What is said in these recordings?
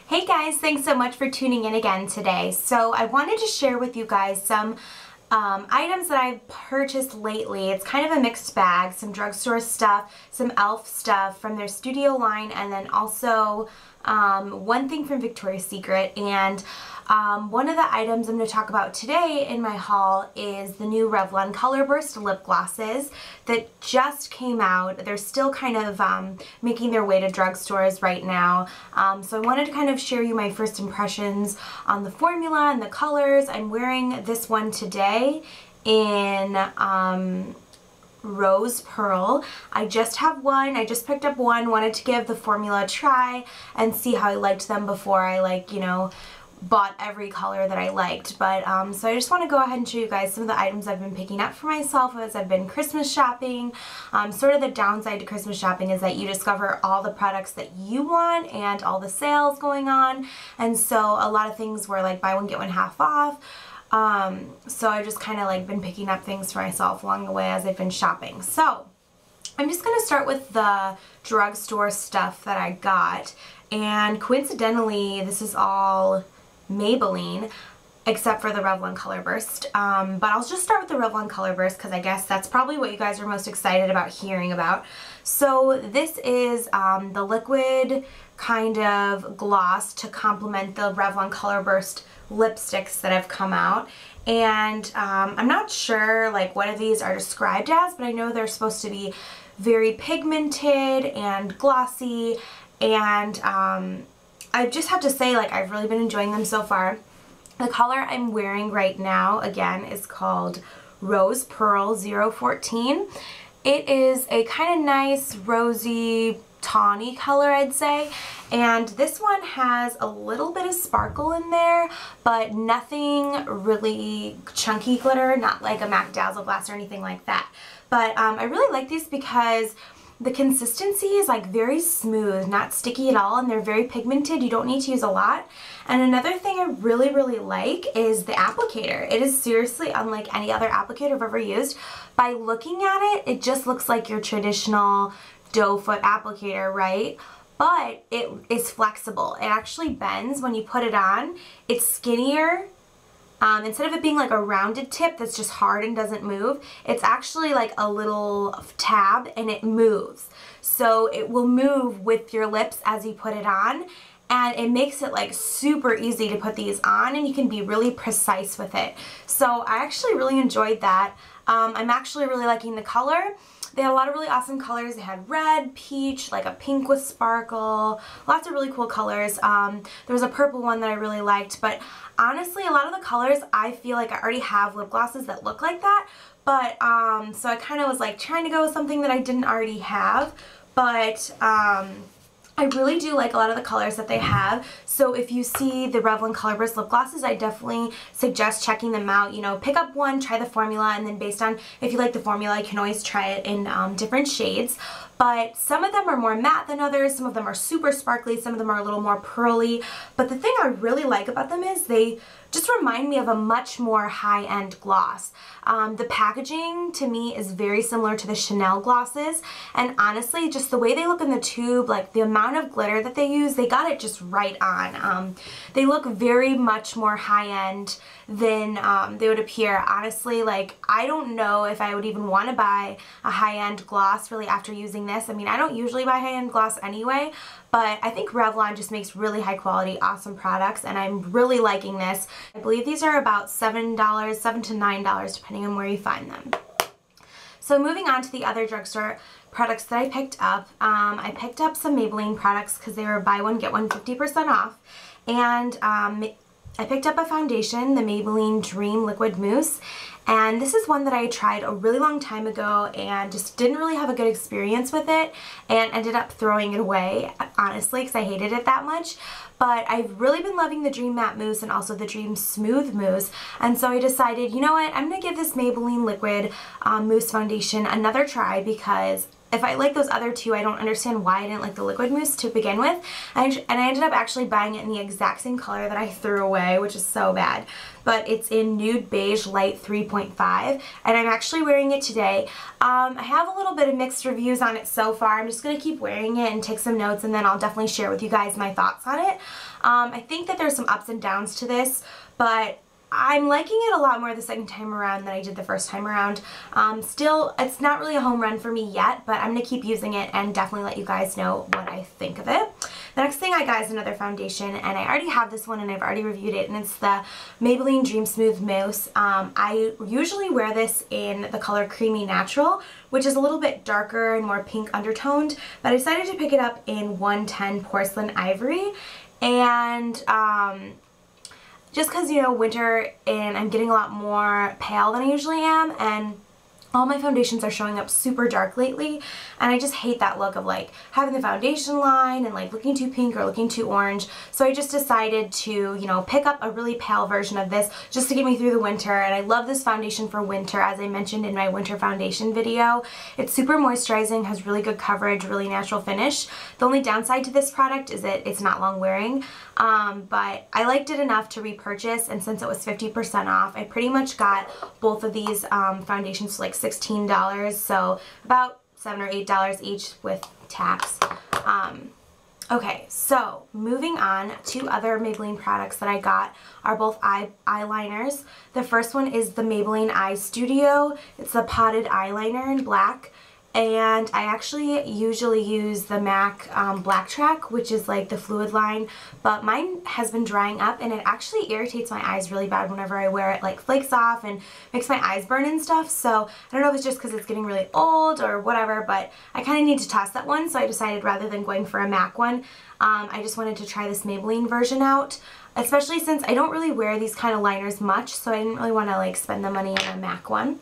Hey guys, thanks so much for tuning in again today. So I wanted to share with you guys some items that I've purchased lately. It's kind of a mixed bag, some drugstore stuff, some e.l.f. stuff from their studio line, and then also one thing from Victoria's Secret. And one of the items I'm going to talk about today in my haul is the new Revlon Color Burst lip glosses that just came out. They're still kind of making their way to drugstores right now. So I wanted to kind of share you my first impressions on the formula and the colors. I'm wearing this one today in Rose Pearl. I just have one. I just picked up one. Wanted to give the formula a try and see how I liked them before I bought every color that I liked. But so I just want to go ahead and show you guys some of the items I've been picking up for myself as I've been Christmas shopping. Sort of the downside to Christmas shopping is that you discover all the products that you want and all the sales going on, and so a lot of things were like buy one get one half off. So I just kind of been picking up things for myself along the way as I've been shopping. So I'm just going to start with the drugstore stuff that I got, and coincidentally this is all Maybelline except for the Revlon Color Burst, but I'll just start with the Revlon Color Burst because I guess that's probably what you guys are most excited about hearing about. So this is the liquid kind of gloss to complement the Revlon Color Burst lipsticks that have come out, and I'm not sure what of these are described as, but I know they're supposed to be very pigmented and glossy, and I just have to say I've really been enjoying them so far. The color I'm wearing right now again is called Rose Pearl 014. It is a kind of nice rosy tawny color, I'd say, and this one has a little bit of sparkle in there, but nothing really chunky glitter, not like a MAC Dazzle Glass or anything like that. But I really like these because the consistency is very smooth, not sticky at all, and they're very pigmented. You don't need to use a lot. And another thing I really like is the applicator. It is seriously unlike any other applicator I've ever used. By looking at it, it just looks like your traditional doe foot applicator, right? But it is flexible. It actually bends when you put it on. It's skinnier. Instead of it being a rounded tip that's just hard and doesn't move, it's actually a little tab and it moves. So it will move with your lips as you put it on, and it makes it super easy to put these on, and you can be really precise with it. So I actually really enjoyed that. I'm actually really liking the color. They had a lot of really awesome colors. They had red, peach, a pink with sparkle, lots of really cool colors. There was a purple one that I really liked, but honestly a lot of the colors I feel I already have lip glosses that look like that, but so I kind of was trying to go with something that I didn't already have, but I really do like a lot of the colors that they have. So if you see the Revlon Color Burst lip glosses, I definitely suggest checking them out. You know, pick up one, try the formula, and then based on if you like the formula, you can always try it in different shades. But some of them are more matte than others, some of them are super sparkly, some of them are a little more pearly. But the thing I really like about them is they just remind me of a much more high-end gloss. The packaging to me is very similar to the Chanel glosses, and honestly just the way they look in the tube, the amount of glitter that they use, they got it just right on. They look very much more high-end than they would appear. Honestly, I don't know if I would even want to buy a high-end gloss really after using this. I mean, I don't usually buy high-end gloss anyway, but I think Revlon just makes really high quality, awesome products, and I'm really liking this. I believe these are about $7 to $9 depending on where you find them. So moving on to the other drugstore products that I picked up. I picked up some Maybelline products because they were buy one get one 50% off, and I picked up a foundation, the Maybelline Dream Liquid Mousse, and this is one that I tried a really long time ago and just didn't really have a good experience with it and ended up throwing it away, honestly, because I hated it that much. But I've really been loving the Dream Matte Mousse and also the Dream Smooth Mousse, and so I decided, you know what, I'm going to give this Maybelline Liquid Mousse Foundation another try because if I like those other two, I don't understand why I didn't like the liquid mousse to begin with. And I ended up actually buying it in the exact same color that I threw away, which is so bad. But it's in Nude Beige Light 3.5, and I'm actually wearing it today. I have a little bit of mixed reviews on it so far. I'm just going to keep wearing it and take some notes, and then I'll definitely share with you guys my thoughts on it. I think that there's some ups and downs to this, but I'm liking it a lot more the second time around than I did the first time around. Still, it's not really a home run for me yet, but I'm going to keep using it and definitely let you guys know what I think of it. The next thing I got is another foundation, and I already have this one and I've already reviewed it, and it's the Maybelline Dream Smooth Mousse. I usually wear this in the color Creamy Natural, which is a little bit darker and more pink undertoned, but I decided to pick it up in 110 Porcelain Ivory, and just because, you know, winter and I'm getting a lot more pale than I usually am, and all my foundations are showing up super dark lately, and I just hate that look of like having the foundation line and like looking too pink or looking too orange. So I just decided to, you know, pick up a really pale version of this just to get me through the winter. And I love this foundation for winter, as I mentioned in my winter foundation video. It's super moisturizing, has really good coverage, really natural finish. The only downside to this product is that it's not long wearing, but I liked it enough to repurchase, and since it was 50% off, I pretty much got both of these foundations for like $16, so about $7 or $8 each with tax. Okay, so moving on to other Maybelline products that I got are both eyeliners. The first one is the Maybelline Eye Studio. It's a potted eyeliner in black. And I actually usually use the MAC Black Track, which is like the fluid line, but mine has been drying up and it actually irritates my eyes really bad whenever I wear it, like flakes off and makes my eyes burn and stuff. So I don't know if it's just because it's getting really old or whatever, but I kind of need to toss that one, so I decided rather than going for a MAC one, I just wanted to try this Maybelline version out, especially since I don't really wear these kind of liners much, so I didn't really want to like spend the money on a MAC one.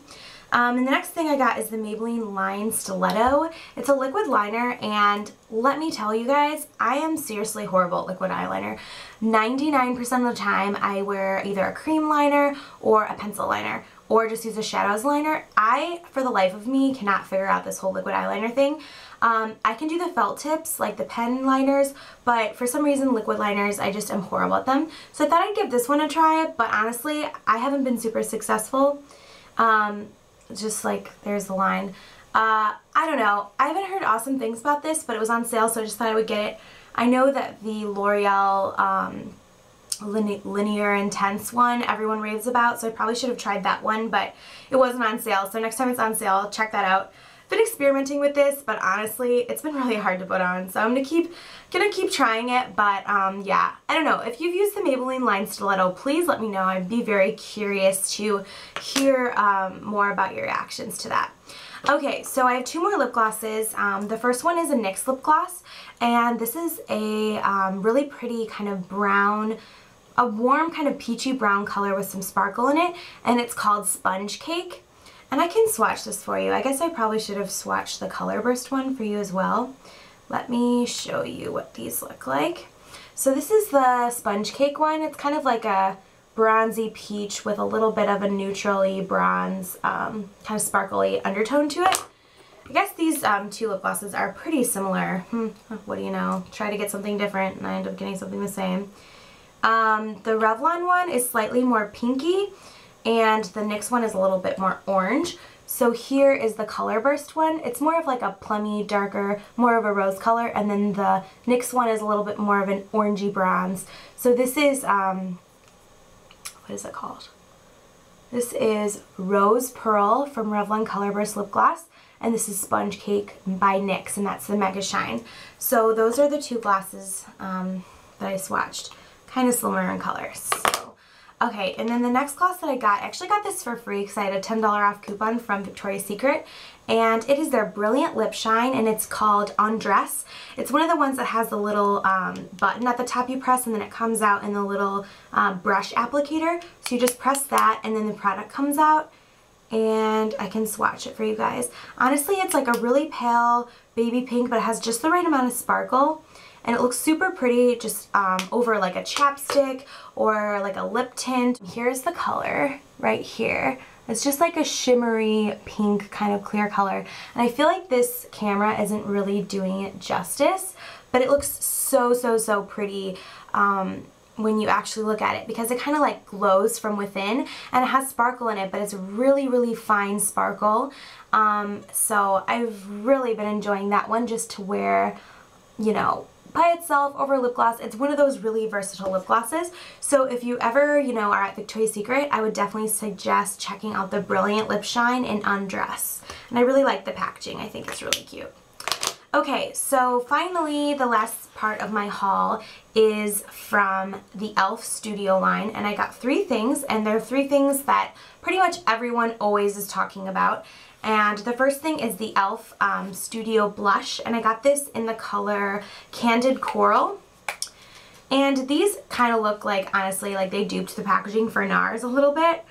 And the next thing I got is the Maybelline Line Stiletto. It's a liquid liner, and let me tell you guys, I am seriously horrible at liquid eyeliner. 99% of the time I wear either a cream liner or a pencil liner, or just use a shadows liner. I, for the life of me, cannot figure out this whole liquid eyeliner thing. I can do the felt tips, like the pen liners, but for some reason liquid liners, I just am horrible at them. So I thought I'd give this one a try, but honestly, I haven't been super successful. Just like, there's the line. I don't know. I haven't heard awesome things about this, but it was on sale, so I just thought I would get it. I know that the L'Oreal Linear Intense one everyone raves about, so I probably should have tried that one, but it wasn't on sale. So next time it's on sale, I'll check that out. Been experimenting with this, but honestly, it's been really hard to put on, so I'm gonna keep trying it. But yeah, I don't know. If you've used the Maybelline Line Stiletto, please let me know. I'd be very curious to hear more about your reactions to that. Okay, so I have two more lip glosses. The first one is a NYX Lip Gloss, and this is a really pretty kind of brown, a warm kind of peachy brown color with some sparkle in it, and it's called Sponge Cake. And I can swatch this for you. I guess I probably should have swatched the Color Burst one for you as well. Let me show you what these look like. So this is the Sponge Cake one. It's kind of like a bronzy peach with a little bit of a neutrally bronze, kind of sparkly undertone to it. I guess these two lip glosses are pretty similar. What do you know? Try to get something different and I end up getting something the same. The Revlon one is slightly more pinky, and the NYX one is a little bit more orange. So here is the Color Burst one. It's more of like a plummy, darker, more of a rose color, and then the NYX one is a little bit more of an orangey bronze. So this is, what is it called? This is Rose Pearl from Revlon Color Burst Lip Gloss, and this is Sponge Cake by NYX, and that's the Mega Shine. So those are the two glosses that I swatched. Kind of similar in color. So, okay, and then the next gloss that I actually got this for free because I had a $10 off coupon from Victoria's Secret, and it is their Brilliant Lip Shine, and it's called Undress. It's one of the ones that has the little button at the top you press, and then it comes out in the little brush applicator. So you just press that, and then the product comes out, and I can swatch it for you guys. Honestly, it's like a really pale baby pink, but it has just the right amount of sparkle. And it looks super pretty just over like a chapstick or like a lip tint. Here's the color right here. It's just like a shimmery pink kind of clear color. And I feel like this camera isn't really doing it justice, but it looks so, so, so pretty when you actually look at it, because it kind of like glows from within, and it has sparkle in it, but it's really, really fine sparkle. So I've really been enjoying that one just to wear, you know, by itself over lip gloss. It's one of those really versatile lip glosses. So if you ever, you know, are at Victoria's Secret, I would definitely suggest checking out the Brilliant Lip Shine in Undress. And I really like the packaging. I think it's really cute. Okay, so finally the last part of my haul is from the e.l.f. Studio line, and I got 3 things, and they're 3 things that pretty much everyone always is talking about. And the first thing is the e.l.f. Studio Blush, and I got this in the color Candid Coral. And these kind of look like, honestly, like they duped the packaging for NARS a little bit.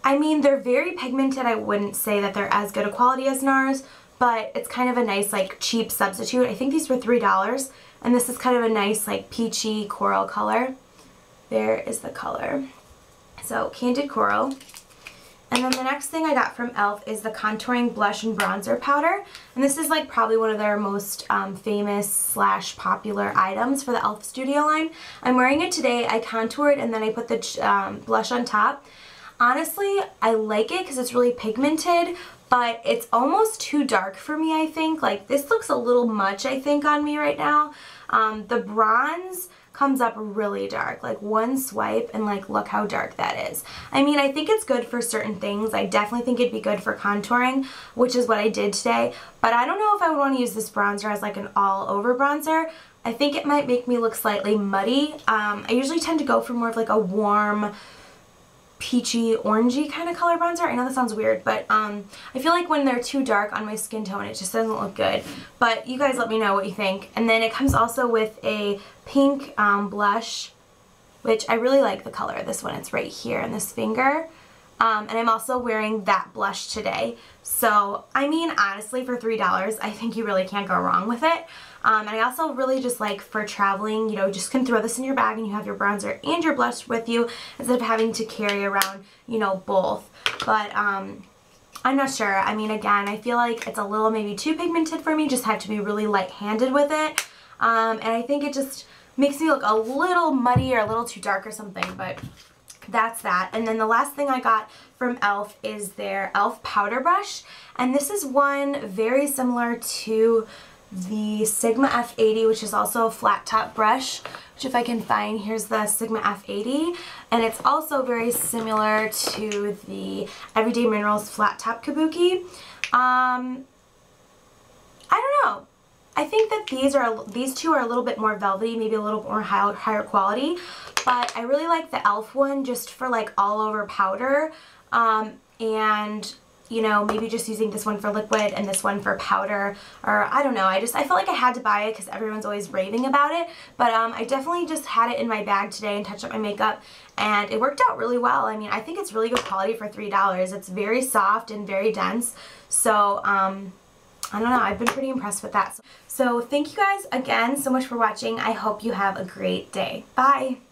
I mean, they're very pigmented. I wouldn't say that they're as good a quality as NARS, but it's kind of a nice, like, cheap substitute. I think these were $3, and this is kind of a nice, like, peachy coral color. There is the color. So, Candid Coral. And then the next thing I got from e.l.f. is the Contouring Blush and Bronzer Powder. And this is, like, probably one of their most famous / popular items for the e.l.f. Studio line. I'm wearing it today. I contoured, and then I put the blush on top. Honestly, I like it because it's really pigmented, but it's almost too dark for me, I think. Like, this looks a little much, I think, on me right now. The bronze comes up really dark. Like, one swipe, and, like, look how dark that is. I mean, I think it's good for certain things. I definitely think it'd be good for contouring, which is what I did today. But I don't know if I would want to use this bronzer as, like, an all-over bronzer. I think it might make me look slightly muddy. I usually tend to go for more of, like, a warm, peachy, orangey kind of color bronzer. I know that sounds weird, but I feel like when they're too dark on my skin tone, it just doesn't look good. But you guys let me know what you think. And then it comes also with a pink blush, which I really like the color of this one. It's right here in this finger. And I'm also wearing that blush today. So, I mean, honestly, for $3, I think you really can't go wrong with it. And I also really just like for traveling, you know, just can throw this in your bag and you have your bronzer and your blush with you instead of having to carry around, you know, both. But I'm not sure. I mean, again, I feel like it's a little maybe too pigmented for me. Just have to be really light-handed with it. And I think it just makes me look a little muddy or a little too dark or something, but that's that. And then the last thing I got from e.l.f. is their e.l.f. powder brush. And this is one very similar to the Sigma F80, which is also a flat top brush, which if I can find, here's the Sigma F80, and it's also very similar to the Everyday Minerals flat top kabuki. I don't know. I think that these two are a little bit more velvety, maybe a little more higher quality, but I really like the e.l.f. one just for like all over powder, and you know, maybe just using this one for liquid and this one for powder, or I don't know. I felt like I had to buy it because everyone's always raving about it, but I definitely just had it in my bag today and touched up my makeup, and it worked out really well. I mean, I think it's really good quality for $3. It's very soft and very dense, so I don't know. I've been pretty impressed with that. So thank you guys again so much for watching. I hope you have a great day. Bye!